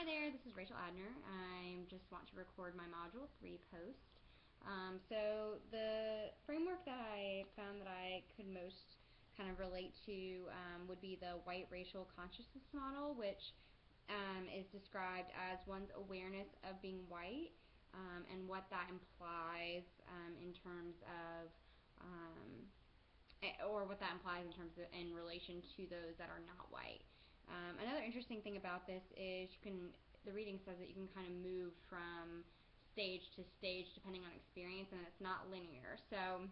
Hi there, this is Rachel Adner. I just want to record my Module 3 post. So the framework that I found that I could most kind of relate to would be the white racial consciousness model, which is described as one's awareness of being white and what that implies in terms of in relation to those that are not white. Another interesting thing about this is the reading says that you can kind of move from stage to stage depending on experience, and it's not linear. So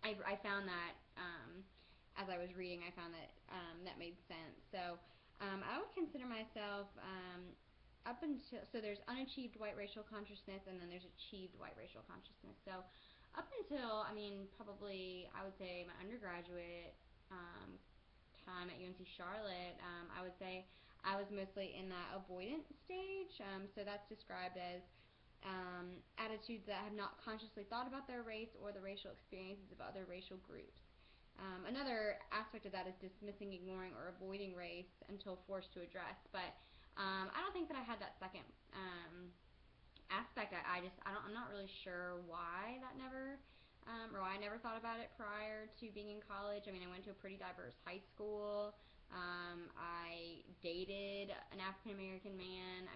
I found that as I was reading, I found that that made sense. So I would consider myself so there's unachieved white racial consciousness, and then there's achieved white racial consciousness. So up until, probably, I would say my undergraduate time at UNC Charlotte, I would say I was mostly in that avoidant stage. So that's described as attitudes that have not consciously thought about their race or the racial experiences of other racial groups. Another aspect of that is dismissing, ignoring, or avoiding race until forced to address. But I don't think that I had that second aspect. I'm not really sure why that never, or why I never thought about it prior to being in college. I went to a pretty diverse high school. I dated an African American man.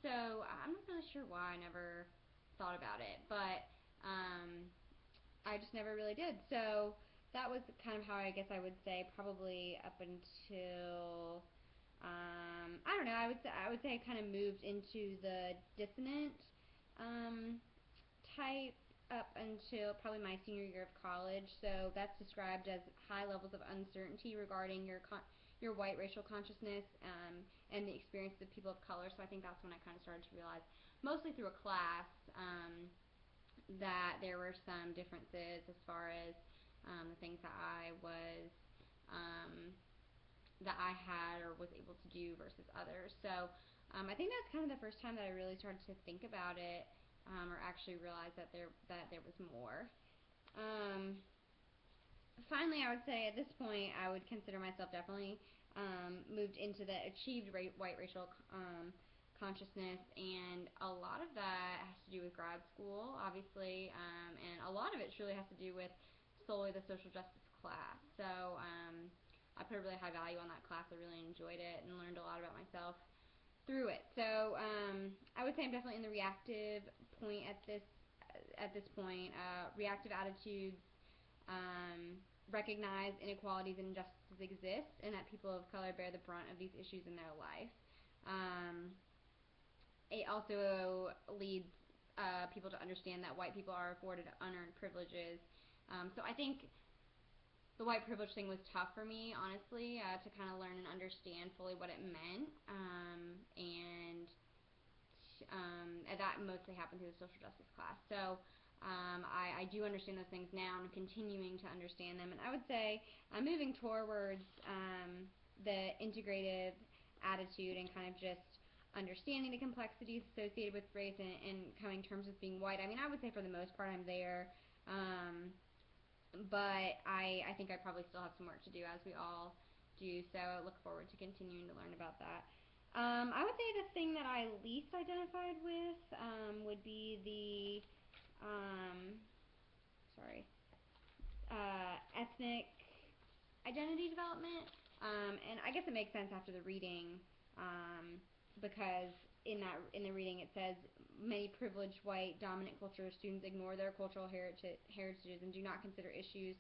So I'm not really sure why I never thought about it, but I just never really did. So that was kind of how I guess I would say probably up until I don't know. I would say I kind of moved into the dissonant type up until probably my senior year of college. So that's described as high levels of uncertainty regarding your white racial consciousness and the experiences of people of color. So I think that's when I kind of started to realize, mostly through a class, that there were some differences as far as the things that I was that I had or was able to do versus others. So I think that's kind of the first time that I really started to think about it, or actually realize that there was more. Finally, I would say at this point I would consider myself definitely moved into the achieved white racial consciousness, and a lot of that has to do with grad school, obviously, and a lot of it truly has to do with solely the social justice class. So I put a really high value on that class. I really enjoyed it and learned a lot about myself through it. So I would say I'm definitely in the reactive point at this point. Reactive attitudes recognize inequalities and injustices exist, and that people of color bear the brunt of these issues in their life. It also leads people to understand that white people are afforded unearned privileges. So I think the white privilege thing was tough for me, honestly, to kind of learn and understand fully what it meant, and that mostly happened through the social justice class. So I do understand those things now, and I'm continuing to understand them, and I would say I'm moving towards the integrative attitude and kind of just understanding the complexities associated with race and coming to terms with being white. I would say for the most part I'm there. But I think I probably still have some work to do, as we all do, so I look forward to continuing to learn about that. I would say the thing that I least identified with would be the ethnic identity development, and I guess it makes sense after the reading, because in the reading it says many privileged white dominant culture students ignore their cultural heritages and do not consider issues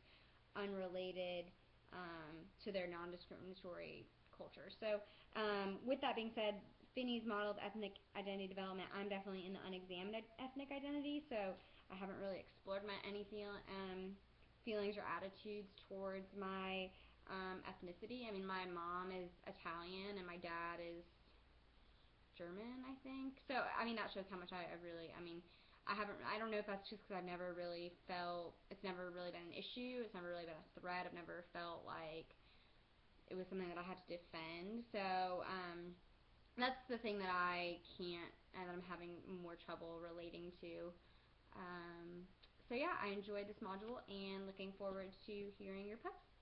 unrelated to their non-discriminatory culture. So with that being said, Finney's model of ethnic identity development, I'm definitely in the unexamined ethnic identity, so I haven't really explored any feelings or attitudes towards my ethnicity. My mom is Italian and my dad is German, I think. So that shows how much I don't know if that's just because I've never really felt, it's never really been an issue, it's never really been a threat, I've never felt like it was something that I had to defend. So that's the thing that I can't, and that I'm having more trouble relating to. So yeah, I enjoyed this module and looking forward to hearing your posts.